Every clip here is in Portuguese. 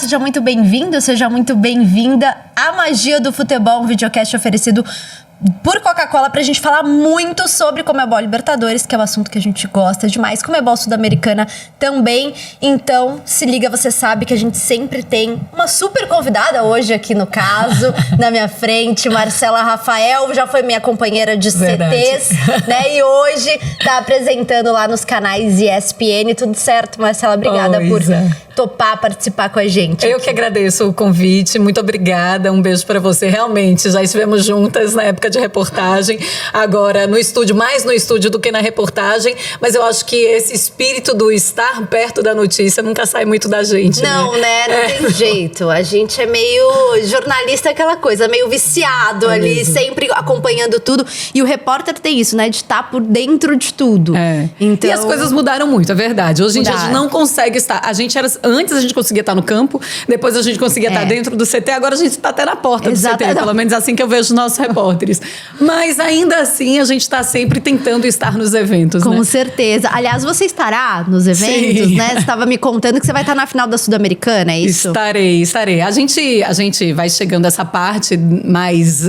seja muito bem-vindo, seja muito bem-vinda à Magia do Futebol, um videocast oferecido por Coca-Cola pra gente falar muito sobre Conmebol Libertadores, que é um assunto que a gente gosta demais, Conmebol Sul-Americana também. Então, se liga, você sabe que a gente sempre tem uma super convidada hoje aqui no caso, na minha frente, Marcela Rafael, já foi minha companheira de CTs, né? E hoje tá apresentando lá nos canais ESPN, tudo certo, Marcela? Obrigada por topar participar com a gente. Eu que agradeço o convite, muito obrigada, um beijo pra você. Realmente, já estivemos juntas na época de reportagem, agora no estúdio, mais no estúdio do que na reportagem, mas eu acho que esse espírito do estar perto da notícia nunca sai muito da gente. Não, né? Não tem jeito. A gente é meio jornalista, aquela coisa, meio viciado ali, mesmo. Sempre acompanhando tudo. E o repórter tem isso, né? De estar por dentro de tudo. Então... E as coisas mudaram muito, é verdade. Hoje em dia a gente não consegue estar. Antes a gente conseguia estar no campo, depois a gente conseguia estar dentro do CT, agora a gente está até na porta do CT. Pelo menos assim que eu vejo os nossos repórteres. Mas ainda assim a gente está sempre tentando estar nos eventos, Com certeza. Aliás, você estará nos eventos, né? Você estava me contando que você vai estar na final da Sul-Americana, é isso? Estarei. A gente vai chegando a essa parte mais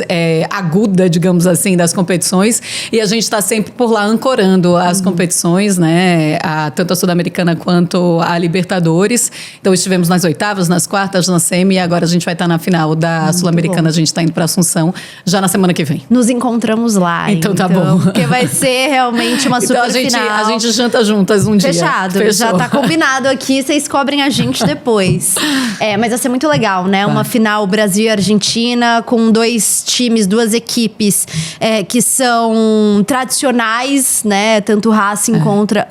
aguda, digamos assim, das competições, e a gente está sempre por lá ancorando as competições, né? Tanto a Sul-Americana quanto a Libertadores. Então estivemos nas oitavas, nas quartas, na semi, e agora a gente vai estar na final da Sul-Americana. A gente está indo para Assunção já na semana que vem. Nos encontramos lá. Então tá bom. Porque vai ser realmente uma super final. A gente janta juntas um dia. Fechou. Já tá combinado aqui, vocês cobrem a gente depois. Mas vai ser muito legal, né? Uma final Brasil e Argentina com dois times, duas equipes que são tradicionais, né? Tanto o Racing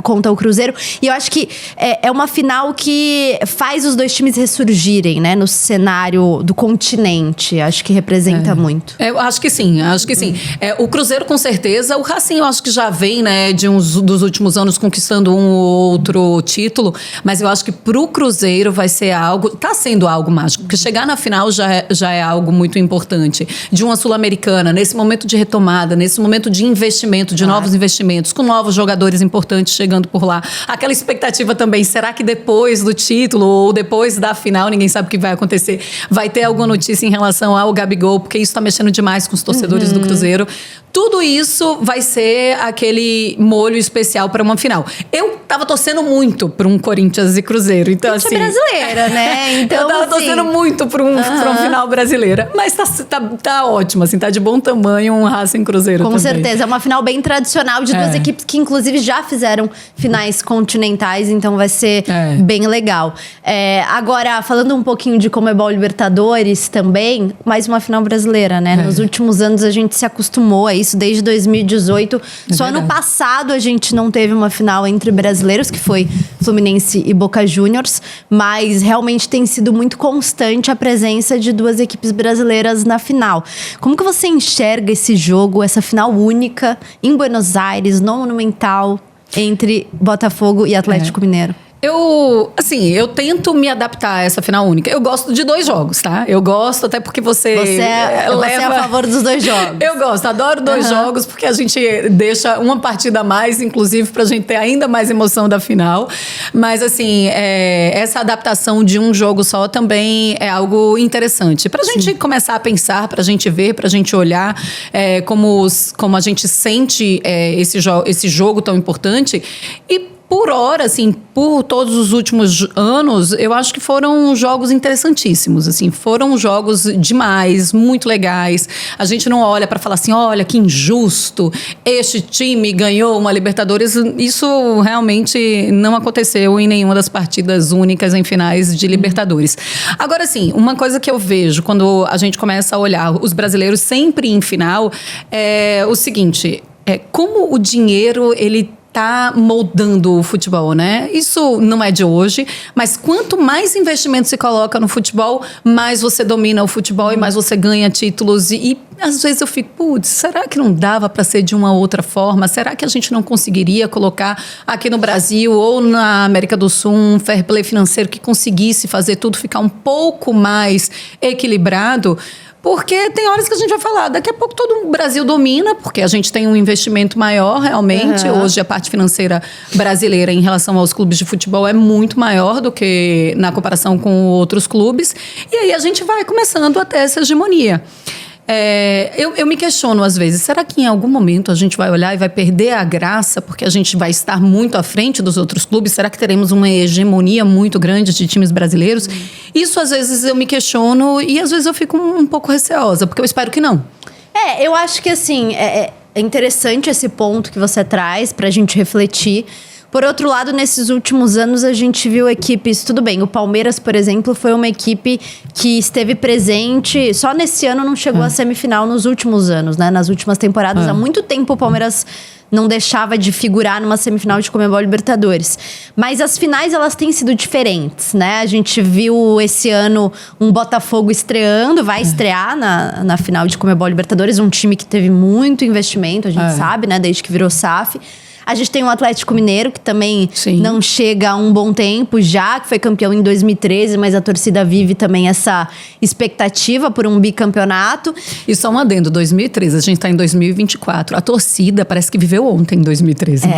contra o Cruzeiro. E eu acho que é uma final que faz os dois times ressurgirem, né? No cenário do continente. Acho que representa muito. Eu acho que sim. O Cruzeiro, com certeza. O Racing, eu acho que já vem, né, dos últimos anos conquistando um ou outro título. Mas eu acho que pro Cruzeiro vai ser algo... Tá sendo algo mágico. Porque chegar na final já é algo muito importante. De uma Sul-Americana, nesse momento de retomada, nesse momento de investimento, de novos investimentos, com novos jogadores importantes chegando por lá. Aquela expectativa também, será que depois do título ou depois da final, ninguém sabe o que vai acontecer, vai ter alguma notícia em relação ao Gabigol? Porque isso tá mexendo demais com os torcedores do Cruzeiro. Tudo isso vai ser aquele molho especial para uma final. Eu tava torcendo muito para um Corinthians e Cruzeiro. Então, assim, é brasileira, né? Então, eu tava torcendo muito para uma final brasileira. Mas tá ótimo, assim, tá de bom tamanho um Racing Cruzeiro Com também. certeza, é uma final bem tradicional de duas equipes que, inclusive, já fizeram finais continentais. Então, vai ser bem legal. Agora, falando um pouquinho de Conmebol Libertadores também, mais uma final brasileira, né? Nos últimos anos, a gente se acostumou a isso. Desde 2018. Só no passado a gente não teve uma final entre brasileiros, que foi Fluminense e Boca Juniors, mas realmente tem sido muito constante a presença de duas equipes brasileiras na final. Como que você enxerga esse jogo, essa final única em Buenos Aires, no Monumental, entre Botafogo e Atlético Mineiro? Eu tento me adaptar a essa final única. Eu gosto de dois jogos, tá? Eu gosto até porque você é a favor dos dois jogos. Eu gosto, adoro dois jogos, porque a gente deixa uma partida a mais, inclusive, pra gente ter ainda mais emoção da final. Mas, assim, essa adaptação de um jogo só também é algo interessante. Pra gente começar a pensar, pra gente ver, pra gente olhar como a gente sente esse jogo tão importante. E por hora, assim, por todos os últimos anos, eu acho que foram jogos interessantíssimos, assim, foram jogos demais, muito legais. A gente não olha para falar assim, olha que injusto, este time ganhou uma Libertadores. Isso realmente não aconteceu em nenhuma das partidas únicas em finais de Libertadores. Agora, assim, uma coisa que eu vejo quando a gente começa a olhar os brasileiros sempre em final é o seguinte, como o dinheiro, ele tá moldando o futebol, né? Isso não é de hoje, mas quanto mais investimento se coloca no futebol, mais você domina o futebol e mais você ganha títulos. E às vezes eu fico, putz, será que não dava para ser de uma outra forma? Será que a gente não conseguiria colocar aqui no Brasil ou na América do Sul um fair play financeiro que conseguisse fazer tudo ficar um pouco mais equilibrado? Porque tem horas que a gente vai falar, daqui a pouco todo o Brasil domina, porque a gente tem um investimento maior realmente. Hoje a parte financeira brasileira em relação aos clubes de futebol é muito maior do que na comparação com outros clubes. E aí a gente vai começando a ter essa hegemonia. Eu me questiono às vezes, será que em algum momento a gente vai olhar e vai perder a graça porque a gente vai estar muito à frente dos outros clubes? Será que teremos uma hegemonia muito grande de times brasileiros? Isso às vezes eu me questiono e às vezes eu fico um pouco receosa, porque eu espero que não. Eu acho que assim, é interessante esse ponto que você traz pra gente refletir. Por outro lado, nesses últimos anos, a gente viu equipes... Tudo bem, o Palmeiras, por exemplo, foi uma equipe que esteve presente... Só nesse ano não chegou à semifinal nos últimos anos, né? Nas últimas temporadas, há muito tempo o Palmeiras não deixava de figurar numa semifinal de Conmebol Libertadores. Mas as finais, elas têm sido diferentes, né? A gente viu esse ano um Botafogo estreando, vai estrear na final de Conmebol Libertadores, um time que teve muito investimento, a gente sabe, né? Desde que virou SAF. A gente tem o Atlético Mineiro, que também não chega há um bom tempo já, que foi campeão em 2013, mas a torcida vive também essa expectativa por um bicampeonato. E só um adendo, 2013, a gente está em 2024. A torcida parece que viveu ontem, em 2013.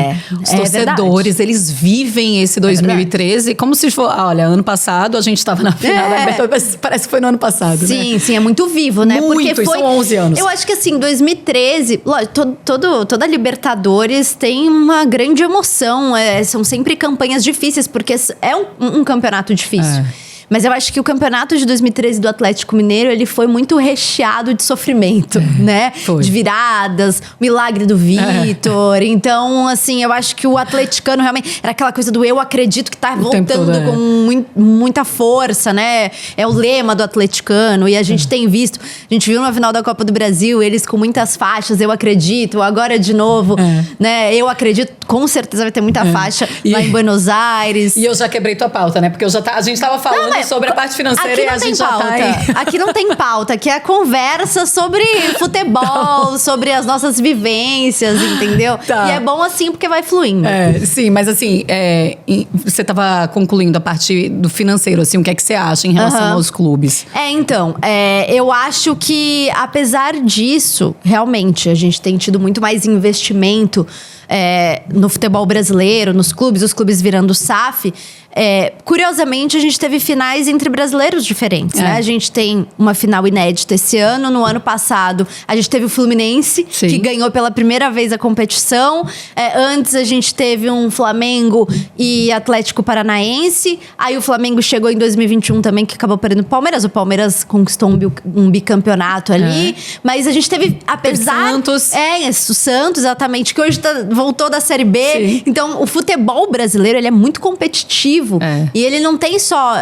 Os torcedores, verdade. Eles vivem esse 2013 como se for... Olha, ano passado a gente estava na final da Libertadores, parece que foi no ano passado, sim, né? Sim, é muito vivo, né? Muito, porque são 11 anos. Eu acho que assim, 2013, lógico, toda Libertadores tem uma grande emoção. São sempre campanhas difíceis, porque é um campeonato difícil. Mas eu acho que o campeonato de 2013 do Atlético Mineiro, ele foi muito recheado de sofrimento, né? Foi. De viradas, o milagre do Vitor. Então, assim, eu acho que o atleticano realmente... Era aquela coisa do eu acredito que tá voltando com muita força, né? É o lema do atleticano. E a gente tem visto... A gente viu na final da Copa do Brasil, eles com muitas faixas. Eu acredito, agora de novo, né? Eu acredito, com certeza vai ter muita faixa lá em Buenos Aires. E eu já quebrei tua pauta, né? Porque a gente tava falando sobre a parte financeira e a gente já tá aí. Aqui não tem pauta, aqui é conversa sobre futebol, sobre as nossas vivências, entendeu? E é bom assim porque vai fluindo. Sim, mas assim, você tava concluindo a parte do financeiro, assim, o que é que você acha em relação aos clubes? Então, eu acho que apesar disso, realmente, a gente tem tido muito mais investimento no futebol brasileiro, nos clubes, os clubes virando SAF. Curiosamente, a gente teve finais entre brasileiros diferentes, né? A gente tem uma final inédita esse ano. No ano passado, a gente teve o Fluminense, que ganhou pela primeira vez a competição. Antes, a gente teve um Flamengo e Atlético Paranaense. Aí, o Flamengo chegou em 2021 também, que acabou perdendo o Palmeiras. O Palmeiras conquistou um bicampeonato ali. Mas a gente teve, apesar... Santos. O Santos, exatamente, que hoje voltou da Série B. Sim. Então, o futebol brasileiro, ele é muito competitivo. E ele não tem só,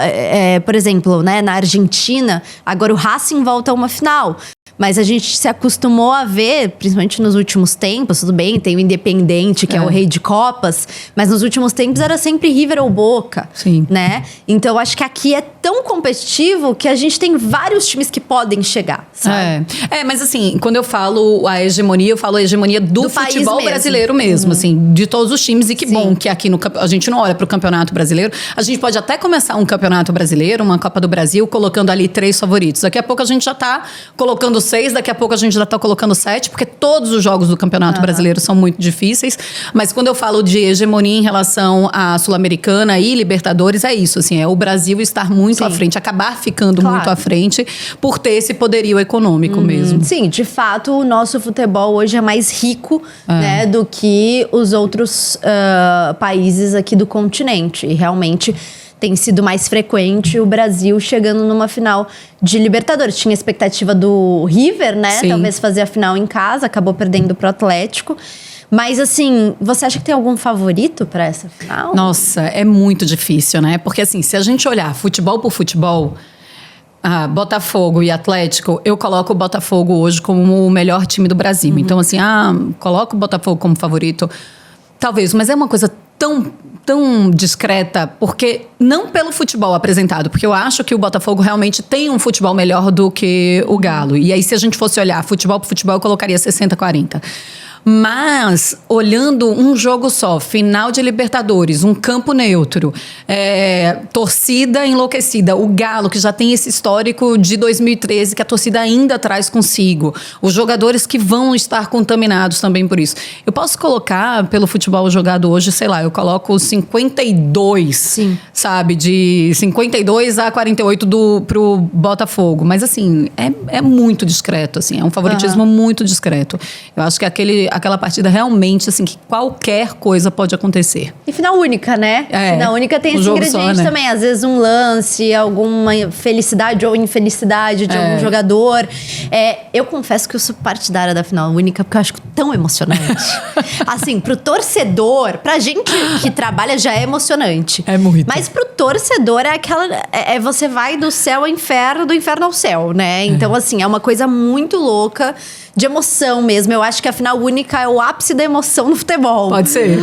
por exemplo, né, na Argentina, agora o Racing volta a uma final. Mas a gente se acostumou a ver, principalmente nos últimos tempos, tudo bem, tem o Independente, que é o rei de Copas, mas nos últimos tempos era sempre River ou Boca, né? Então, acho que aqui é tão competitivo que a gente tem vários times que podem chegar, sabe? Mas assim, quando eu falo a hegemonia, eu falo a hegemonia do futebol brasileiro mesmo, assim, de todos os times. E que bom que aqui a gente não olha pro Campeonato Brasileiro. A gente pode até começar um Campeonato Brasileiro, uma Copa do Brasil, colocando ali 3 favoritos. Daqui a pouco a gente já tá colocando 6, daqui a pouco a gente já tá colocando 7, porque todos os jogos do Campeonato Brasileiro são muito difíceis. Mas quando eu falo de hegemonia em relação à Sul-Americana e Libertadores, é isso, assim, é o Brasil estar muito à frente, acabar ficando muito à frente por ter esse poderio econômico mesmo. Sim, de fato, o nosso futebol hoje é mais rico, né, do que os outros países aqui do continente. E realmente tem sido mais frequente o Brasil chegando numa final de Libertadores. Tinha a expectativa do River, né? Talvez fazer a final em casa, acabou perdendo pro Atlético. Mas assim, você acha que tem algum favorito para essa final? Nossa, é muito difícil, né? Porque assim, se a gente olhar futebol por futebol, Botafogo e Atlético, eu coloco o Botafogo hoje como o melhor time do Brasil. Então assim, coloco o Botafogo como favorito, talvez, mas é uma coisa tão discreta, porque não pelo futebol apresentado, porque eu acho que o Botafogo realmente tem um futebol melhor do que o Galo. E aí, se a gente fosse olhar futebol por futebol, eu colocaria 60-40. Mas, olhando um jogo só, final de Libertadores, um campo neutro, torcida enlouquecida, o Galo, que já tem esse histórico de 2013, que a torcida ainda traz consigo, os jogadores que vão estar contaminados também por isso. Eu posso colocar, pelo futebol jogado hoje, sei lá, eu coloco 52, Sim. sabe? De 52 a 48 pro Botafogo. Mas, assim, é muito discreto, assim, é um favoritismo muito discreto. Eu acho que aquela partida realmente, assim, que qualquer coisa pode acontecer. E final única, né? Final única tem esse ingrediente também. Às vezes um lance, alguma felicidade ou infelicidade de algum jogador. Eu confesso que eu sou partidária da final única, porque eu acho tão emocionante. Assim, pro torcedor, pra gente que trabalha já é emocionante. É muito. Mas pro torcedor você vai do céu ao inferno, do inferno ao céu, né? Então, assim, é uma coisa muito louca. De emoção mesmo. Eu acho que a final única é o ápice da emoção no futebol. Pode ser.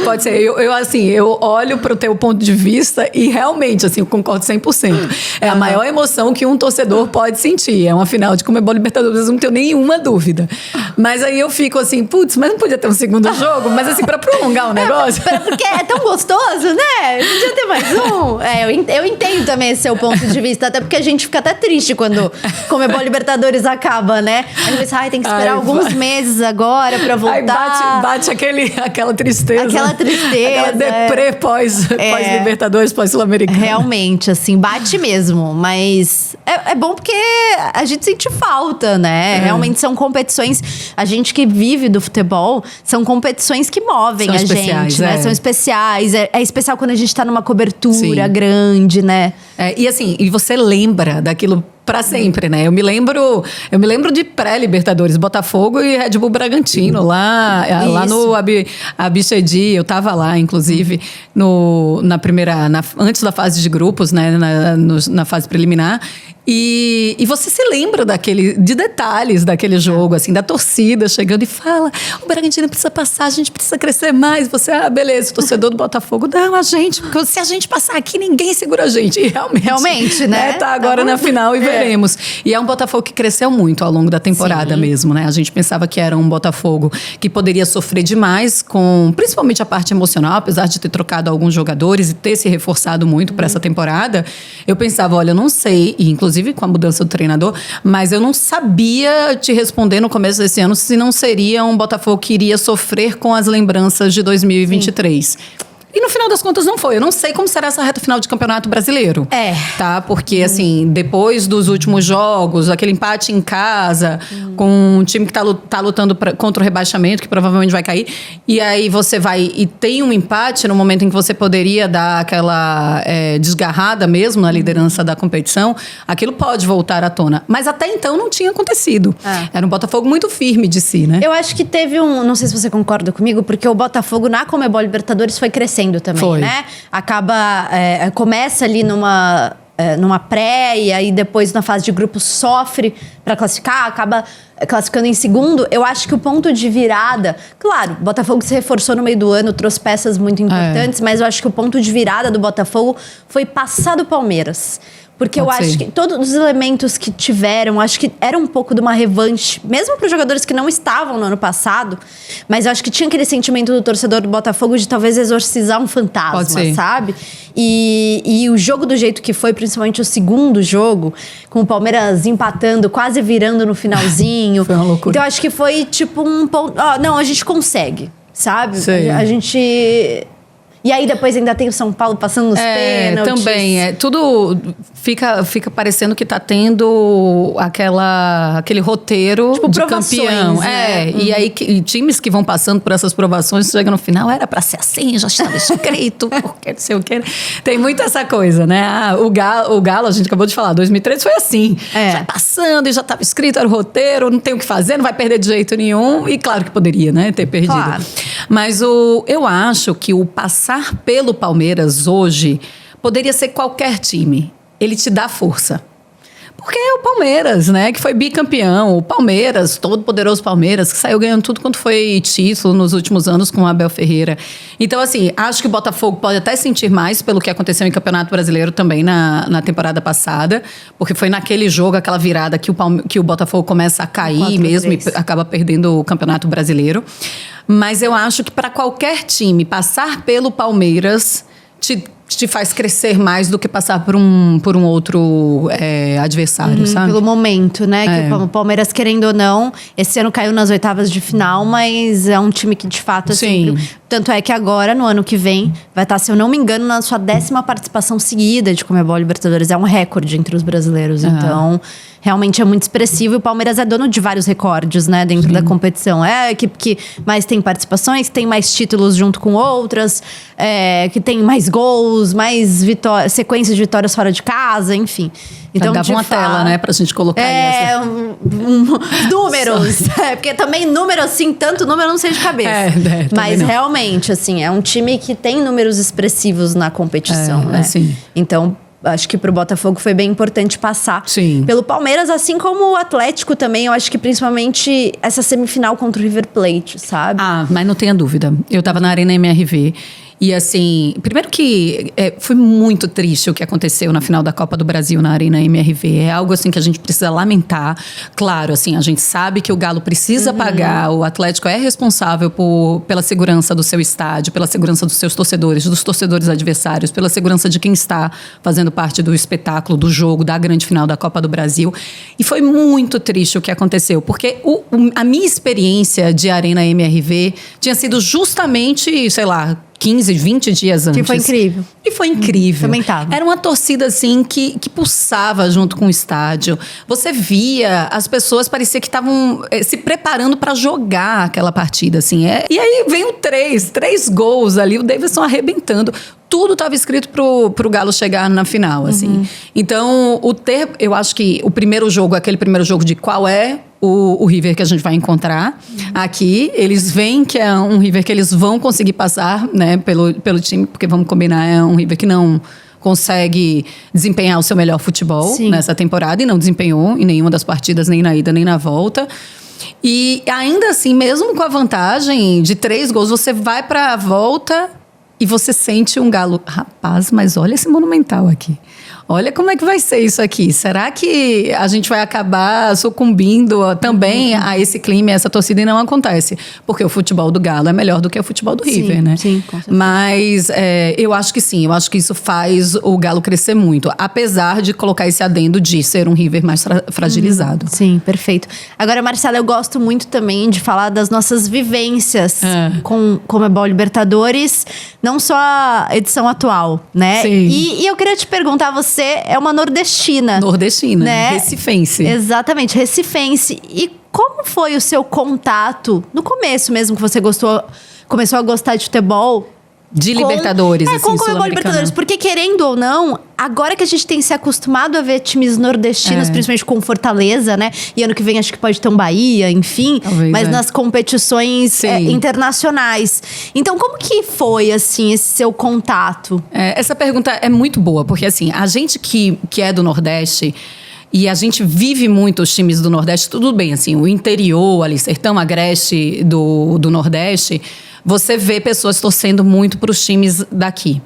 Eu olho pro teu ponto de vista e realmente, assim, eu concordo 100%. É a maior emoção que um torcedor pode sentir. É uma final de Conmebol Libertadores, não tenho nenhuma dúvida. Mas aí eu fico assim, putz, mas não podia ter um segundo jogo? Mas assim, pra prolongar o negócio. Porque é tão gostoso, né? Podia ter mais um. Eu entendo também esse seu ponto de vista, até porque a gente fica até triste quando Conmebol Libertadores acaba, né? A gente pensa, tem que esperar alguns meses agora pra voltar. Aí bate aquela tristeza. Aquela deprê pós-Libertadores, pós-Sul-Americano. Realmente, assim, bate mesmo. Mas é bom porque a gente sente falta, né? Realmente são competições... A gente que vive do futebol, são competições que movem a gente, né? São especiais. É especial quando a gente tá numa cobertura grande, né? E assim, você lembra daquilo pra sempre, né? Eu me lembro de pré-Libertadores, Botafogo e Red Bull Bragantino, lá no Abichedi, eu tava lá, inclusive, antes da fase de grupos, né? Na fase preliminar. E você se lembra de detalhes daquele jogo, assim, da torcida chegando e fala: o Bragantino precisa passar, a gente precisa crescer mais. Você, beleza, o torcedor do Botafogo, não, porque se a gente passar aqui, ninguém segura a gente. E realmente, né? Tá agora na final e veremos. E é um Botafogo que cresceu muito ao longo da temporada mesmo, né? A gente pensava que era um Botafogo que poderia sofrer demais com, principalmente a parte emocional, apesar de ter trocado alguns jogadores e ter se reforçado muito para essa temporada. Eu pensava, olha, eu não sei, e inclusive com a mudança do treinador, mas eu não sabia te responder no começo desse ano se não seria um Botafogo que iria sofrer com as lembranças de 2023. E no final das contas não foi. Eu não sei como será essa reta final de Campeonato Brasileiro. Tá? Porque, assim, depois dos últimos jogos, aquele empate em casa, com um time que tá lutando contra o rebaixamento, que provavelmente vai cair, e aí você vai e tem um empate no momento em que você poderia dar aquela desgarrada mesmo na liderança da competição, aquilo pode voltar à tona. Mas até então não tinha acontecido. Era um Botafogo muito firme de si, né? Eu acho que teve não sei se você concorda comigo, porque o Botafogo na Conmebol Libertadores foi crescendo também, né? Começa ali numa pré e aí depois na fase de grupo sofre para classificar, acaba classificando em segundo. Eu acho que o ponto de virada... Claro, o Botafogo se reforçou no meio do ano, trouxe peças muito importantes, mas eu acho que o ponto de virada do Botafogo foi passar do Palmeiras. Porque eu acho que todos os elementos que tiveram, acho que era um pouco de uma revanche, mesmo para os jogadores que não estavam no ano passado, mas eu acho que tinha aquele sentimento do torcedor do Botafogo de talvez exorcizar um fantasma, sabe? E o jogo do jeito que foi, principalmente o segundo jogo, com o Palmeiras empatando, quase virando no finalzinho. Foi uma loucura. Então acho que foi tipo um ponto... não, a gente consegue, sabe? A gente... E aí depois ainda tem o São Paulo passando nos pênaltis. Também. Tudo fica parecendo que tá tendo aquele roteiro tipo, de campeão. Né? E aí times que vão passando por essas provações, chegam no final, era pra ser assim, já estava escrito, porque não sei o que. Tem muito essa coisa, né? O Galo, a gente acabou de falar, 2013 foi assim. Vai passando e já estava escrito, era o roteiro, não tem o que fazer, não vai perder de jeito nenhum. E claro que poderia, né, ter perdido. Claro. Mas eu acho que o passar pelo Palmeiras hoje poderia ser qualquer time. Ele te dá força. Porque é o Palmeiras, né? Que foi bicampeão. O Palmeiras, todo poderoso Palmeiras, que saiu ganhando tudo quanto foi título nos últimos anos com o Abel Ferreira. Então, assim, acho que o Botafogo pode até sentir mais pelo que aconteceu em Campeonato Brasileiro também na temporada passada. Porque foi naquele jogo, aquela virada, que o Botafogo começa a cair 4-3. Mesmo e acaba perdendo o Campeonato Brasileiro. Mas eu acho que para qualquer time, passar pelo Palmeiras te faz crescer mais do que passar por um outro adversário, sabe? Pelo momento, né? Que o Palmeiras, querendo ou não, esse ano caiu nas oitavas de final, mas é um time que, de fato, é sempre... Tanto é que agora, no ano que vem, vai estar, se eu não me engano, na sua 10ª participação seguida de Conmebol Libertadores. É um recorde entre os brasileiros. Então, realmente é muito expressivo. E o Palmeiras é dono de vários recordes, né? Dentro da competição. É a equipe que mais tem participações, que tem mais títulos junto com outras, que tem mais gols, mais sequências de vitórias fora de casa, enfim. Então, dava uma tela, né? Pra gente colocar aí números. Porque também número, assim, tanto número eu não sei de cabeça. Mas não. Realmente, assim, é um time que tem números expressivos na competição, né? Assim. Então, acho que pro Botafogo foi bem importante passar pelo Palmeiras, assim como o Atlético também. Eu acho que principalmente essa semifinal contra o River Plate, sabe? Mas não tenha dúvida. Eu tava na Arena MRV. E assim, primeiro que foi muito triste o que aconteceu na final da Copa do Brasil na Arena MRV. É algo assim que a gente precisa lamentar. Claro, assim, a gente sabe que o Galo precisa pagar, o Atlético é responsável pela segurança do seu estádio, pela segurança dos seus torcedores, dos torcedores adversários, pela segurança de quem está fazendo parte do espetáculo, do jogo, da grande final da Copa do Brasil. E foi muito triste o que aconteceu, porque a minha experiência de Arena MRV tinha sido justamente, sei lá, 15, 20 dias antes. Que foi incrível. E foi incrível. Também tava. Era uma torcida, assim, que pulsava junto com o estádio. Você via, as pessoas parecia que estavam se preparando para jogar aquela partida, assim. E aí veio três gols ali, o Davidson arrebentando. Tudo estava escrito pro Galo chegar na final, assim. Então, eu acho que o primeiro jogo, aquele primeiro jogo de qual é o River que a gente vai encontrar aqui. Eles veem que é um River que eles vão conseguir passar, né, pelo time, porque vamos combinar, é um River que não consegue desempenhar o seu melhor futebol nessa temporada e não desempenhou em nenhuma das partidas, nem na ida, nem na volta. E ainda assim, mesmo com a vantagem de 3 gols, você vai para a volta e você sente um Galo. Rapaz, mas olha esse Monumental aqui. Olha como é que vai ser isso aqui. Será que a gente vai acabar sucumbindo também a esse clima, a essa torcida? E não acontece. Porque o futebol do Galo é melhor do que o futebol do River, né? Sim, com certeza. Mas eu acho que sim. Eu acho que isso faz o Galo crescer muito. Apesar de colocar esse adendo de ser um River mais fragilizado. Sim, perfeito. Agora, Marcela, eu gosto muito também de falar das nossas vivências com Conmebol Libertadores. Não só a edição atual, né? Sim. E eu queria te perguntar, você é uma nordestina. Nordestina, né? Recifense. Exatamente, recifense. E como foi o seu contato, no começo mesmo que você começou a gostar de futebol? De Libertadores, assim, com o Conmebol Libertadores. Porque, querendo ou não, agora que a gente tem se acostumado a ver times nordestinos, principalmente com Fortaleza, né? E ano que vem acho que pode ter um Bahia, enfim. Talvez, mas nas competições internacionais. Então, como que foi, assim, esse seu contato? Essa pergunta é muito boa, porque, assim, a gente que é do Nordeste... E a gente vive muito os times do Nordeste, tudo bem, assim, o interior ali, Sertão, Agreste do Nordeste, você vê pessoas torcendo muito para os times daqui.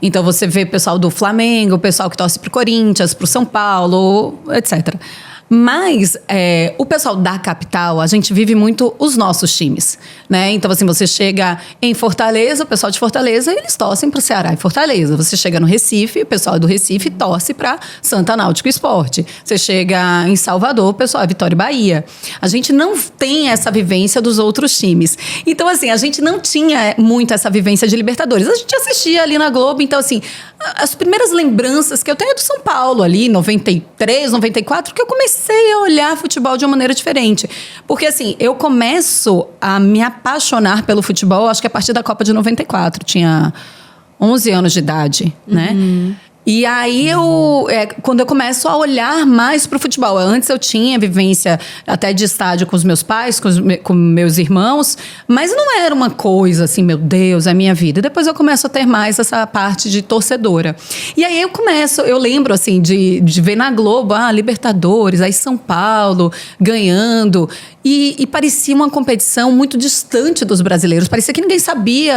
Então, você vê o pessoal do Flamengo, o pessoal que torce para o Corinthians, para o São Paulo, etc. Mas o pessoal da capital, a gente vive muito os nossos times, né? Então, assim, você chega em Fortaleza, o pessoal de Fortaleza, eles torcem para o Ceará e Fortaleza. Você chega no Recife, o pessoal do Recife torce para Santa Náutico Esporte. Você chega em Salvador, o pessoal é Vitória e Bahia. A gente não tem essa vivência dos outros times. Então, assim, a gente não tinha muito essa vivência de Libertadores. A gente assistia ali na Globo, então, assim, as primeiras lembranças que eu tenho é do São Paulo, ali, 93, 94, que eu comecei a olhar futebol de uma maneira diferente. Porque, assim, eu começo a me apaixonar pelo futebol, acho que a partir da Copa de 94. Tinha 11 anos de idade, né? E aí, quando eu começo a olhar mais pro futebol. Antes eu tinha vivência até de estádio com os meus pais, com meus irmãos, mas não era uma coisa assim, meu Deus, é a minha vida. Depois eu começo a ter mais essa parte de torcedora. E aí eu lembro assim, de ver na Globo, Libertadores, aí São Paulo ganhando. E parecia uma competição muito distante dos brasileiros. Parecia que ninguém sabia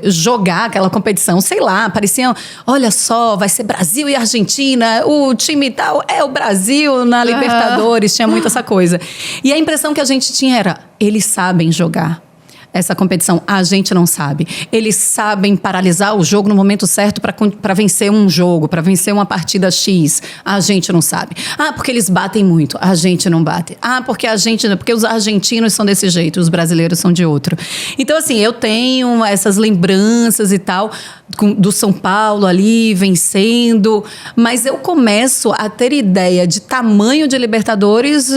jogar aquela competição. Sei lá, parecia, olha só, vai ser Brasil e Argentina, o time tal é o Brasil na Libertadores. Tinha muito essa coisa. E a impressão que a gente tinha era, eles sabem jogar. essa competição? A gente não sabe. Eles sabem paralisar o jogo no momento certo para vencer um jogo, para vencer uma partida X. A gente não sabe. Porque eles batem muito. A gente não bate. Porque os argentinos são desse jeito, os brasileiros são de outro. Então, assim, eu tenho essas lembranças e tal do São Paulo ali vencendo, mas eu começo a ter ideia de tamanho de Libertadores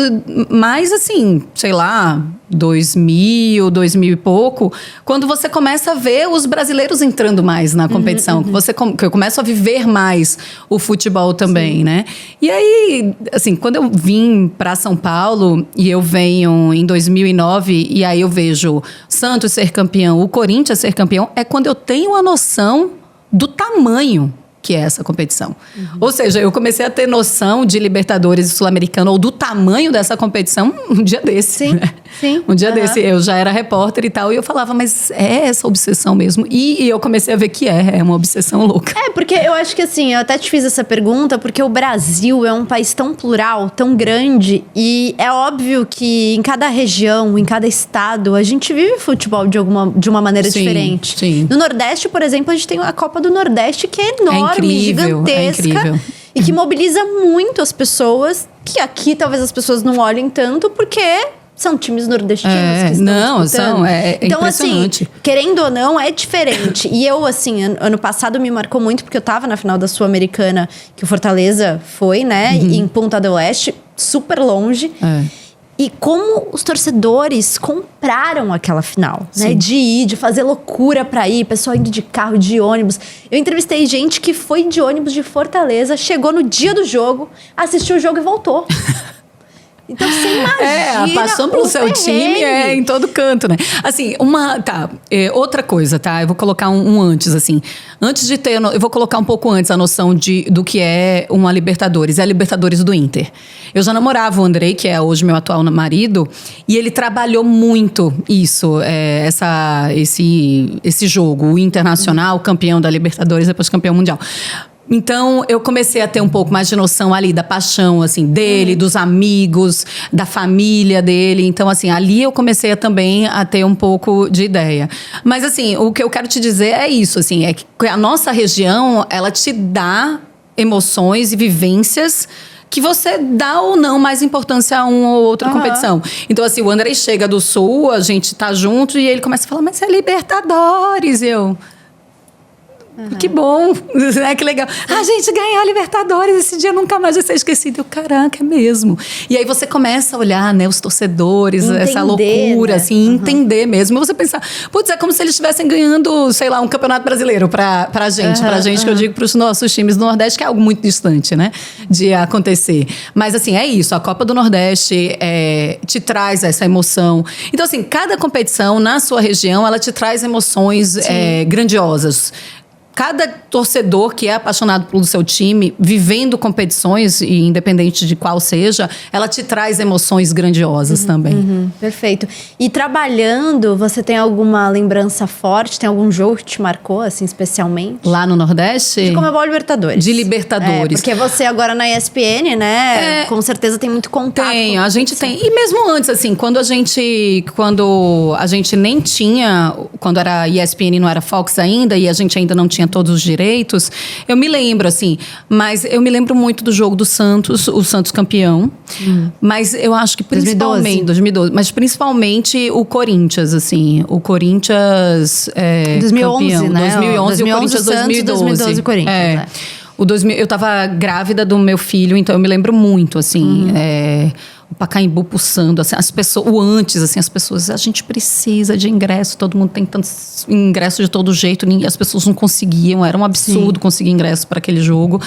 mais assim, sei lá, 2000 e pouco, quando você começa a ver os brasileiros entrando mais na competição, que eu começo a viver mais o futebol também, né? E aí, assim, quando eu vim para São Paulo e eu venho em 2009 e aí eu vejo Santos ser campeão, o Corinthians ser campeão, é quando eu tenho a noção do tamanho que é essa competição. Ou seja, eu comecei a ter noção de Libertadores e Sul-Americano ou do tamanho dessa competição um dia desse. Sim, sim. Um dia desse, eu já era repórter e tal, e eu falava, mas é essa obsessão mesmo? E eu comecei a ver que é uma obsessão louca. Porque eu acho que assim, eu até te fiz essa pergunta, porque o Brasil é um país tão plural, tão grande, e é óbvio que em cada região, em cada estado, a gente vive futebol de uma maneira diferente. Sim. No Nordeste, por exemplo, a gente tem a Copa do Nordeste, que é enorme. Gigantesca e que mobiliza muito as pessoas, que aqui talvez as pessoas não olhem tanto, porque são times nordestinos que estão disputando. Então, impressionante. Assim, querendo ou não, é diferente. E eu, assim, ano passado me marcou muito, porque eu tava na final da Sul-Americana, que o Fortaleza foi, né? Em Punta del Este, super longe. E como os torcedores compraram aquela final, né? De ir, de fazer loucura pra ir, pessoal indo de carro, de ônibus. Eu entrevistei gente que foi de ônibus de Fortaleza, chegou no dia do jogo, assistiu o jogo e voltou. Então você imagina a paixão pelo seu time é em todo canto, né? Assim, outra coisa, tá? Eu vou colocar um antes, assim. Antes de ter, eu vou colocar um pouco antes a noção do que é uma Libertadores. É a Libertadores do Inter. Eu já namorava o Andrei, que é hoje meu atual marido, e ele trabalhou muito isso, esse jogo, o Internacional, campeão da Libertadores, depois campeão mundial. Então, eu comecei a ter um pouco mais de noção ali da paixão, assim, dele, dos amigos, da família dele. Então, assim, ali eu comecei também a ter um pouco de ideia. Mas, assim, o que eu quero te dizer é isso, assim, é que a nossa região, ela te dá emoções e vivências que você dá ou não mais importância a uma ou outra competição. Então, assim, o Andrei chega do Sul, a gente tá junto, e ele começa a falar, mas é Libertadores, que bom, né? Que legal. A gente ganhou a Libertadores, esse dia nunca mais vai ser esquecido. Caraca, é mesmo. E aí você começa a olhar, né, os torcedores, entender, essa loucura, né? Assim, entender mesmo. E você pensar, putz, é como se eles estivessem ganhando, sei lá, um campeonato brasileiro pra gente, que eu digo pros nossos times do Nordeste, que é algo muito distante, né, de acontecer. Mas, assim, é isso. A Copa do Nordeste te traz essa emoção. Então, assim, cada competição na sua região, ela te traz emoções grandiosas. Cada torcedor que é apaixonado pelo seu time, vivendo competições, e independente de qual seja, ela te traz emoções grandiosas também. Perfeito. E trabalhando, você tem alguma lembrança forte? Tem algum jogo que te marcou, assim, especialmente? Lá no Nordeste? De Conmebol Libertadores. De Libertadores. Porque você agora na ESPN, né? Com certeza tem muito contato. Tem, a gente tem. E mesmo antes, assim, quando a gente nem tinha, quando era ESPN não era Fox ainda, e a gente ainda não tinha todos os direitos, eu me lembro, assim, mas eu me lembro muito do jogo do Santos, o Santos campeão, mas eu acho que principalmente 2012, mas principalmente o Corinthians, assim, o Corinthians 2011, campeão, né? 2011 e o Corinthians 2012 o Corinthians, eu tava grávida do meu filho, então eu me lembro muito, assim, o Pacaembu pulsando, assim, as pessoas, a gente precisa de ingresso, todo mundo tem tantos ingressos de todo jeito, as pessoas não conseguiam, era um absurdo conseguir ingresso para aquele jogo.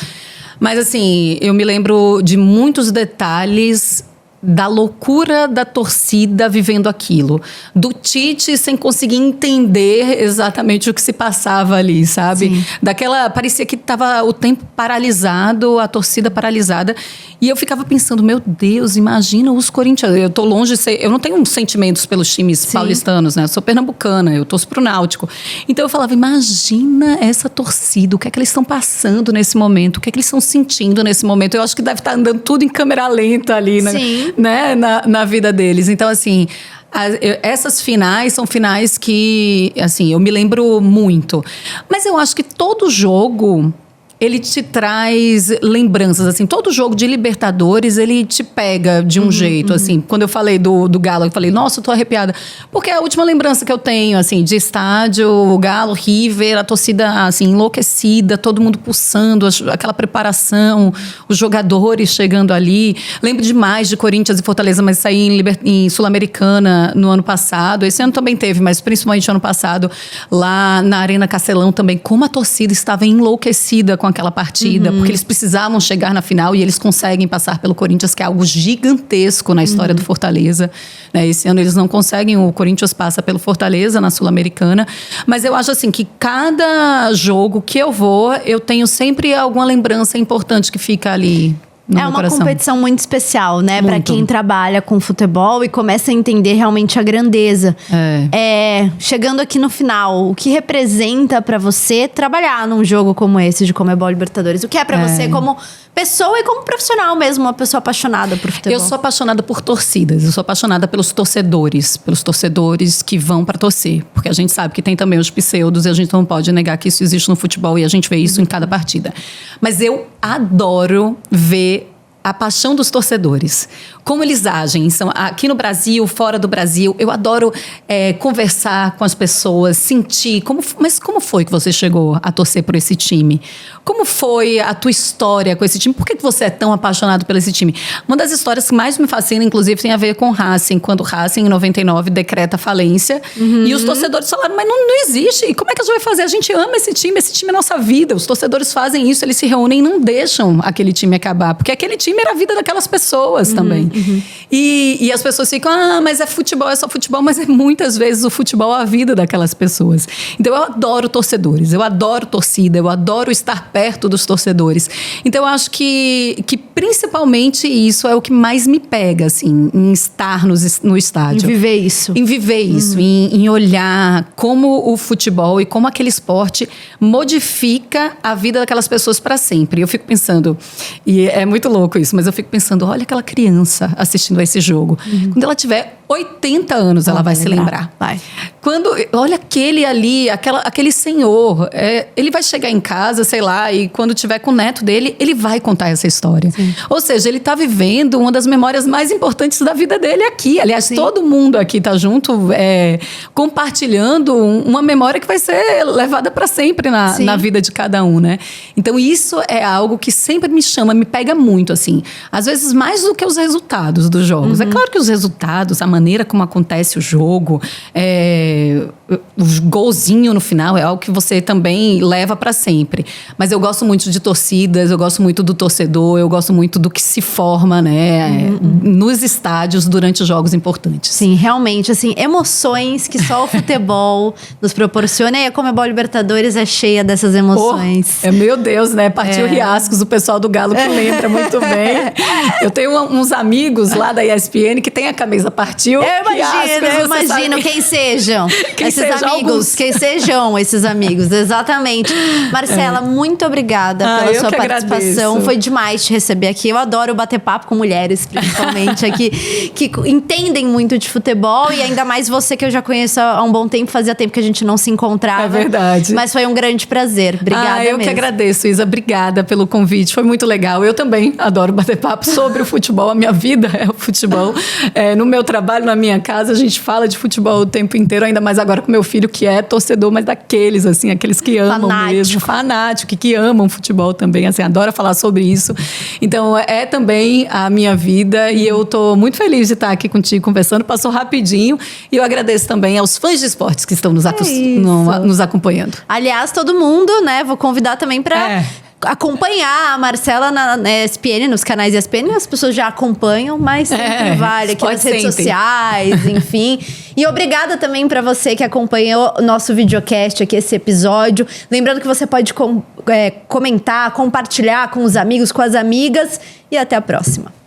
Mas, assim, eu me lembro de muitos detalhes da loucura da torcida vivendo aquilo. Do Tite sem conseguir entender exatamente o que se passava ali, sabe? Sim. Parecia que estava o tempo paralisado, a torcida paralisada. E eu ficava pensando, meu Deus, imagina os corintianos. Eu tô longe de ser... Eu não tenho sentimentos pelos times paulistanos, né? Eu sou pernambucana, eu torço pro Náutico. Então eu falava, imagina essa torcida, o que é que eles estão passando nesse momento, o que é que eles estão sentindo nesse momento. Eu acho que deve estar andando tudo em câmera lenta ali, né? Sim. Né? Na vida deles. Então, assim, Essas finais são finais que, assim, eu me lembro muito. Mas eu acho que todo jogo, ele te traz lembranças, assim. Todo jogo de Libertadores, ele te pega de um jeito, assim. Quando eu falei do Galo, eu falei, nossa, eu tô arrepiada. Porque é a última lembrança que eu tenho, assim, de estádio, Galo, River, a torcida, assim, enlouquecida, todo mundo pulsando, aquela preparação, os jogadores chegando ali. Lembro demais de Corinthians e Fortaleza, mas saí em Sul-Americana no ano passado. Esse ano também teve, mas principalmente ano passado, lá na Arena Castelão também, como a torcida estava enlouquecida com aquela partida, porque eles precisavam chegar na final e eles conseguem passar pelo Corinthians, que é algo gigantesco na história do Fortaleza. Esse ano eles não conseguem, o Corinthians passa pelo Fortaleza na Sul-Americana, mas eu acho assim que cada jogo que eu vou, eu tenho sempre alguma lembrança importante que fica ali. É uma competição muito especial, né? Para quem trabalha com futebol e começa a entender realmente a grandeza. Chegando aqui no final, o que representa para você trabalhar num jogo como esse de Conmebol Libertadores? O que é para você como pessoa e como profissional mesmo, uma pessoa apaixonada por futebol? Eu sou apaixonada por torcidas, eu sou apaixonada pelos torcedores que vão para torcer. Porque a gente sabe que tem também os pseudos e a gente não pode negar que isso existe no futebol e a gente vê isso em cada partida. Mas eu adoro ver a paixão dos torcedores, como eles agem. Aqui no Brasil, fora do Brasil, eu adoro conversar com as pessoas, sentir. Mas como foi que você chegou a torcer por esse time? Como foi a tua história com esse time? Por que você é tão apaixonado por esse time? Uma das histórias que mais me fascina, inclusive, tem a ver com o Racing. Quando o Racing, em 99, decreta falência. E os torcedores falaram, mas não existe. E como é que a gente vai fazer? A gente ama esse time é nossa vida. Os torcedores fazem isso, eles se reúnem e não deixam aquele time acabar. Porque aquele time era a vida daquelas pessoas também. E as pessoas ficam, mas é futebol, é só futebol. Mas muitas vezes o futebol é a vida daquelas pessoas. Então eu adoro torcedores, eu adoro torcida, eu adoro estar perto dos torcedores. Então eu acho que principalmente isso é o que mais me pega, assim, em estar no estádio. Em viver isso. Em viver isso, em olhar como o futebol e como aquele esporte modifica a vida daquelas pessoas para sempre. Eu fico pensando, e é muito louco isso, mas eu fico pensando, olha aquela criança assistindo a esse jogo. Quando ela tiver 80 anos, ela vai se lembrar. Olha aquele ali, aquele senhor, ele vai chegar em casa, sei lá, e quando tiver com o neto dele, ele vai contar essa história. Sim. Ou seja, ele está vivendo uma das memórias mais importantes da vida dele aqui. Aliás, todo mundo aqui está junto, compartilhando uma memória que vai ser levada para sempre na vida de cada um, né? Então, isso é algo que sempre me chama, me pega muito, assim. Às vezes, mais do que os resultados dos jogos. É claro que os resultados, a maneira como acontece o jogo, o golzinho no final é algo que você também leva para sempre. Mas eu gosto muito de torcidas, eu gosto muito do torcedor, eu gosto muito do que se forma, né, nos estádios durante os jogos importantes. Sim, realmente, assim, emoções que só o futebol nos proporciona. E a Conmebol Libertadores é cheia dessas emoções. Meu Deus, né? Partiu Riascos, o pessoal do Galo que lembra muito bem. Eu tenho uns amigos lá da ESPN que tem a camisa Partiu. Eu imagino quem sejam quem sejam esses amigos, exatamente. Marcela, muito obrigada pela sua participação. Agradeço. Foi demais te receber aqui. Eu adoro bater papo com mulheres, principalmente aqui, que entendem muito de futebol, e ainda mais você, que eu já conheço há um bom tempo, fazia tempo que a gente não se encontrava. É verdade. Mas foi um grande prazer. Obrigada eu mesmo. Que agradeço, Isa. Obrigada pelo convite. Foi muito legal. Eu também adoro bater papo sobre o futebol. A minha vida é o futebol. No meu trabalho, na minha casa, a gente fala de futebol o tempo inteiro, ainda mais agora com meu filho, que é torcedor, mas daqueles, assim, aqueles que amam mesmo. Fanático, que amam futebol também, assim, adora falar sobre isso. Então, é também a minha vida, e eu tô muito feliz de estar aqui contigo conversando. Passou rapidinho, e eu agradeço também aos fãs de esportes que estão nos acompanhando. Aliás, todo mundo, né, vou convidar também para acompanhar a Marcela na ESPN, nos canais ESPN. As pessoas já acompanham, mas sempre vale aqui nas redes sociais, enfim. E obrigada também para você que acompanhou o nosso videocast aqui, esse episódio. Lembrando que você pode comentar, compartilhar com os amigos, com as amigas. E até a próxima.